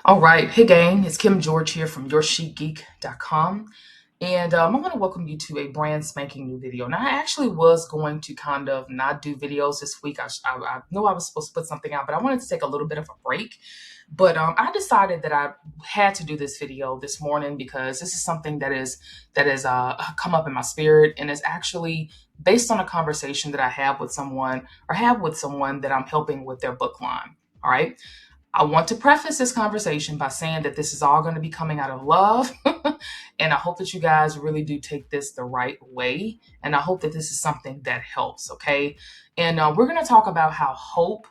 All right. Hey, gang. It's Kim George here from YourChicGeek.com. And I want to welcome you to a brand spanking new video. Now, I actually was going to kind of not do videos this week. I know I was supposed to put something out, but I wanted to take a little bit of a break. But I decided that I had to do this video this morning because this is something that is come up in my spirit, and it's actually based on a conversation that I have with someone that I'm helping with their book line. All right. I want to preface this conversation by saying that this is all going to be coming out of love. And I hope that you guys really do take this the right way. And I hope that this is something that helps. Okay. And we're going to talk about how hope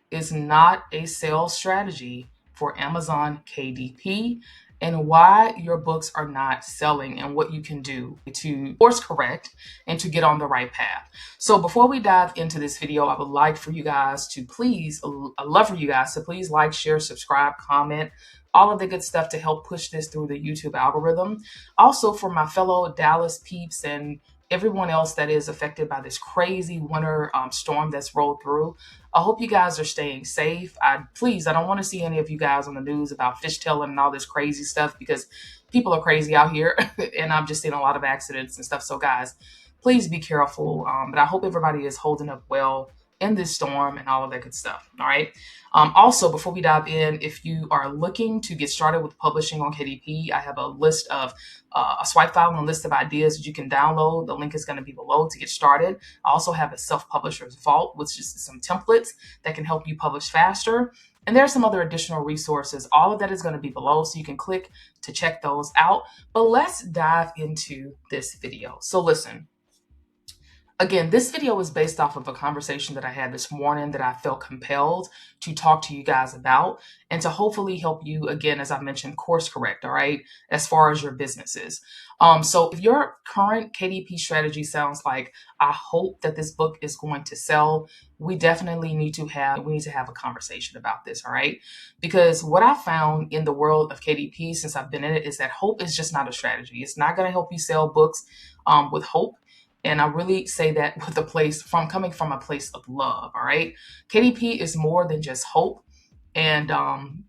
is not a sales strategy for Amazon KDP and why your books are not selling and what you can do to course correct and to get on the right path. So before we dive into this video, I would like for you guys to I'd love for you guys to please like, share, subscribe, comment, all of the good stuff to help push this through the YouTube algorithm. Also, for my fellow Dallas peeps and everyone else that is affected by this crazy winter storm that's rolled through, I hope you guys are staying safe. I don't want to see any of you guys on the news about fishtailing and all this crazy stuff because people are crazy out here, and I've just seen a lot of accidents and stuff. So, guys, please be careful. But I hope everybody is holding up well in this storm and all of that good stuff. All right. Also, before we dive in, if you are looking to get started with publishing on KDP, I have a list of a swipe file and a list of ideas that you can download. The link is going to be below to get started. I also have a self-publisher's vault, which is some templates that can help you publish faster. And there are some other additional resources. All of that is going to be below, so you can click to check those out. But let's dive into this video. So listen. Again, this video is based off of a conversation that I had this morning that I felt compelled to talk to you guys about and to hopefully help you, again, as I mentioned, course correct, all right, as far as your business is. So if your current KDP strategy sounds like, I hope that this book is going to sell, we definitely need to have a conversation about this, all right? Because what I found in the world of KDP since I've been in it is that hope is just not a strategy. It's not going to help you sell books with hope. And I really say that with coming from a place of love. All right. KDP is more than just hope. And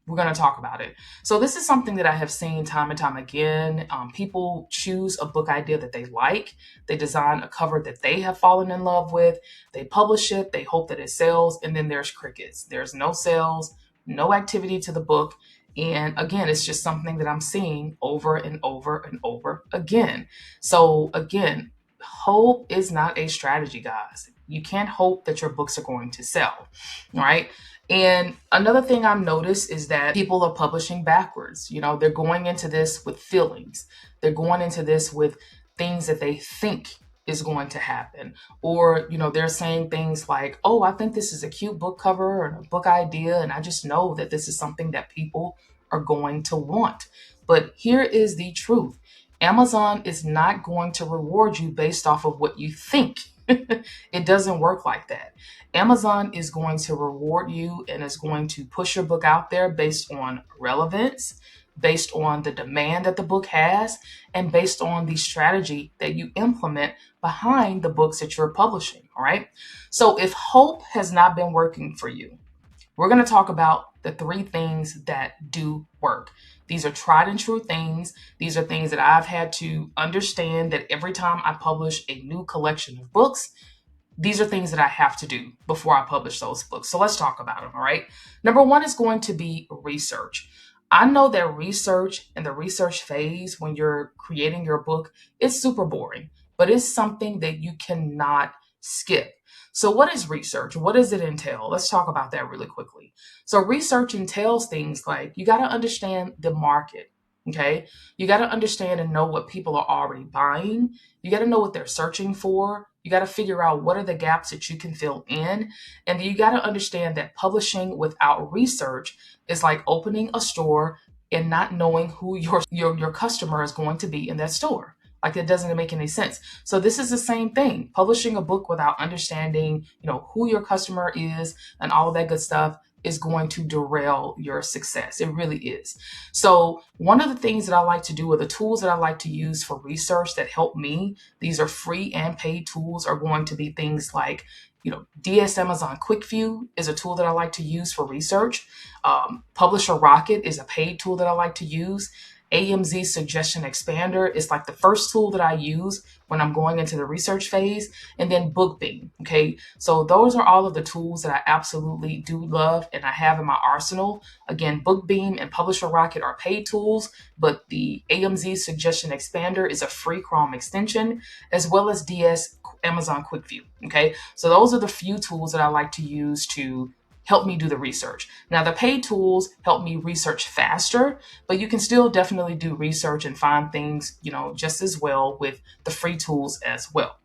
we're going to talk about it. So this is something that I have seen time and time again. People choose a book idea that they like. They design a cover that they have fallen in love with. They publish it. They hope that it sells. And then there's crickets. There's no sales, no activity to the book. And again, it's just something that I'm seeing over and over and over again. So again, hope is not a strategy, guys. You can't hope that your books are going to sell, right? And another thing I've noticed is that people are publishing backwards. You know, they're going into this with feelings. They're going into this with things that they think is going to happen. Or, you know, they're saying things like, oh, I think this is a cute book cover or a book idea, and I just know that this is something that people are going to want. But here is the truth. Amazon is not going to reward you based off of what you think. It doesn't work like that. Amazon is going to reward you and is going to push your book out there based on relevance, based on the demand that the book has, and based on the strategy that you implement behind the books that you're publishing. All right. So if hope has not been working for you, we're going to talk about the 3 things that do work. These are tried and true things. These are things that I've had to understand that every time I publish a new collection of books, these are things that I have to do before I publish those books. So let's talk about them, all right? Number 1 is going to be research. I know that research and the research phase when you're creating your book is super boring, but it's something that you cannot skip. So what is research? What does it entail? Let's talk about that really quickly. So research entails things like you got to understand the market. Okay. You got to understand and know what people are already buying. You got to know what they're searching for. You got to figure out what are the gaps that you can fill in. And you got to understand that publishing without research is like opening a store and not knowing who your customer is going to be in that store. Like, it doesn't make any sense. So this is the same thing. Publishing a book without understanding, who your customer is and all of that good stuff, is going to derail your success. It really is. So one of the things that I like to do, or the tools that I like to use for research that help me, these are free and paid tools, are going to be things like, DS Amazon Quick View is a tool that I like to use for research. Publisher Rocket is a paid tool that I like to use. AMZ Suggestion Expander is like the first tool that I use when I'm going into the research phase, and then BookBeam. Okay, so those are all of the tools that I absolutely do love and I have in my arsenal. Again, BookBeam and Publisher Rocket are paid tools, but the AMZ Suggestion Expander is a free Chrome extension, as well as DS Amazon Quick View. Okay, so those are the few tools that I like to use to help me do the research. Now, the paid tools help me research faster, but you can still definitely do research and find things, just as well with the free tools as well,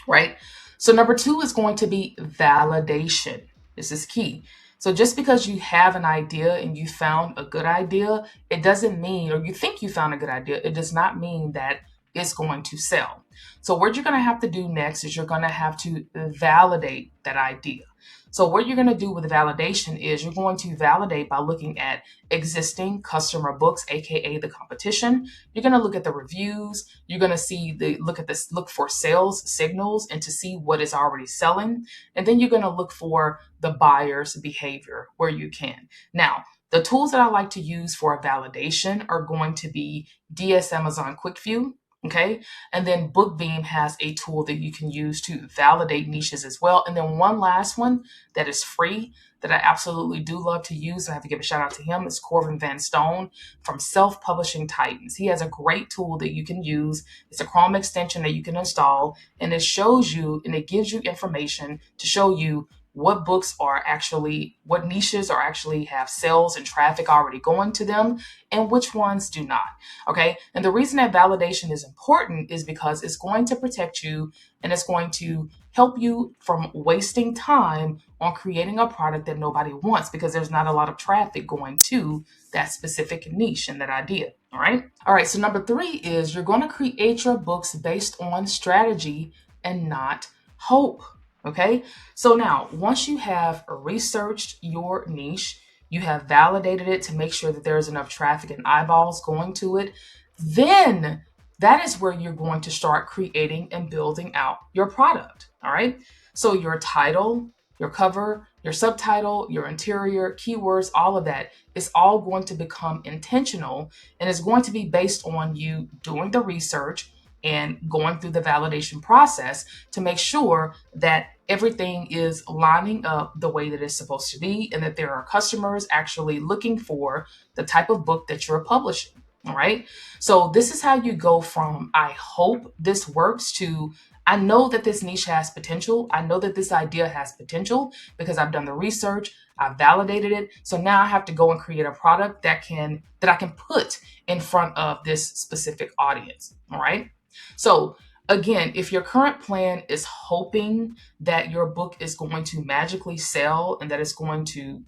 right? So number 2 is going to be validation. This is key. So just because you have an idea and you found a good idea, it doesn't mean, or you think you found a good idea, it does not mean that it's going to sell. So what you're going to have to do next is you're going to have to validate that idea. So what you're going to do with validation is you're going to validate by looking at existing customer books, aka the competition. You're going to look at the reviews. You're going to look for sales signals and to see what is already selling. And then you're going to look for the buyer's behavior where you can. Now, the tools that I like to use for validation are going to be DS Amazon Quick View. Okay. And then BookBeam has a tool that you can use to validate niches as well. And then one last one that is free that I absolutely do love to use, and I have to give a shout out to him, is Corvin Van Stone from Self-Publishing Titans. He has a great tool that you can use. It's a Chrome extension that you can install, and it shows you and it gives you information to show you what what niches are actually have sales and traffic already going to them and which ones do not. Okay. And the reason that validation is important is because it's going to protect you and it's going to help you from wasting time on creating a product that nobody wants because there's not a lot of traffic going to that specific niche and that idea. All right. All right. So number 3 is you're going to create your books based on strategy and not hope. Okay, so now once you have researched your niche, you have validated it to make sure that there's enough traffic and eyeballs going to it, then that is where you're going to start creating and building out your product. All right, so your title, your cover, your subtitle, your interior, keywords, all of that is all going to become intentional and it's going to be based on you doing the research and going through the validation process to make sure that everything is lining up the way that it's supposed to be and that there are customers actually looking for the type of book that you're publishing. All right. So this is how you go from I hope this works to I know that this niche has potential. I know that this idea has potential because I've done the research. I've validated it. So now I have to go and create a product that I can put in front of this specific audience. All right. So again, if your current plan is hoping that your book is going to magically sell and that it's going to,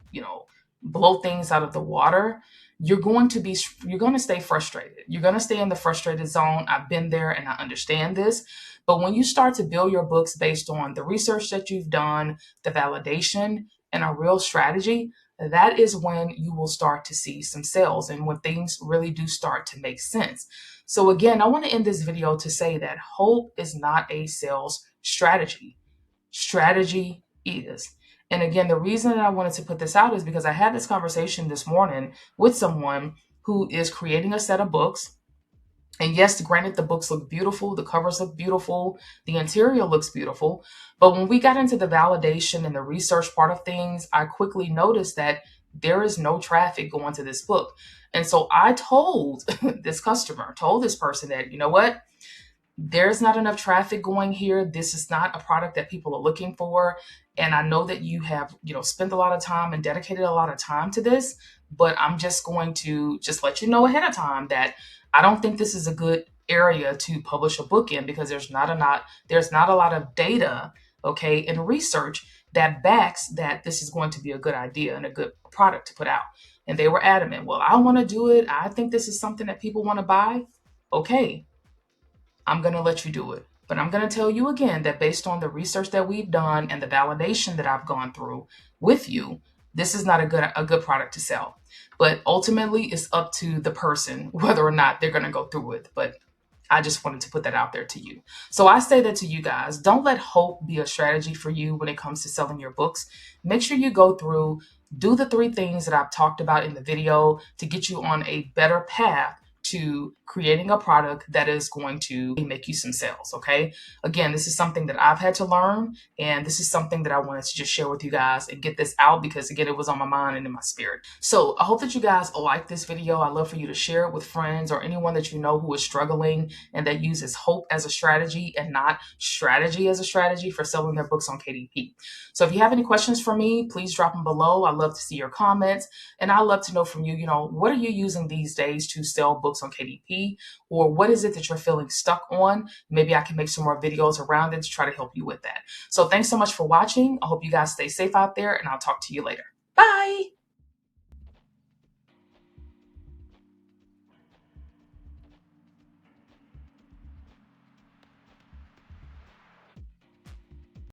blow things out of the water, you're going to stay frustrated. You're going to stay in the frustrated zone. I've been there and I understand this. But when you start to build your books based on the research that you've done, the validation, and a real strategy, that is when you will start to see some sales and when things really do start to make sense. So again, I want to end this video to say that hope is not a sales strategy. Strategy is. And again, the reason that I wanted to put this out is because I had this conversation this morning with someone who is creating a set of books. And yes, granted, the books look beautiful, the covers look beautiful, the interior looks beautiful. But when we got into the validation and the research part of things, I quickly noticed that there is no traffic going to this book. And so I told this person that, you know what? There's not enough traffic going here. This is not a product that people are looking for. And I know that you have, spent a lot of time and dedicated a lot of time to this, but I'm just going to just let you know ahead of time that I don't think this is a good area to publish a book in because there's not a lot of data, okay, and research that backs that this is going to be a good idea and a good product to put out. And they were adamant, well, I want to do it. I think this is something that people want to buy. Okay, I'm going to let you do it. But I'm going to tell you again that based on the research that we've done and the validation that I've gone through with you, this is not a good product to sell. But ultimately, it's up to the person whether or not they're going to go through with. But I just wanted to put that out there to you. So I say that to you guys, don't let hope be a strategy for you when it comes to selling your books. Make sure you go through, do the 3 things that I've talked about in the video to get you on a better path to creating a product that is going to make you some sales, okay? Again, this is something that I've had to learn, and this is something that I wanted to just share with you guys and get this out because, again, it was on my mind and in my spirit. So I hope that you guys like this video. I'd love for you to share it with friends or anyone that you know who is struggling and that uses hope as a strategy and not strategy as a strategy for selling their books on KDP. So if you have any questions for me, please drop them below. I'd love to see your comments, and I'd love to know from you, what are you using these days to sell books on KDP, or what is it that you're feeling stuck on? Maybe I can make some more videos around it to try to help you with that. So thanks so much for watching. I hope you guys stay safe out there, and I'll talk to you later. Bye.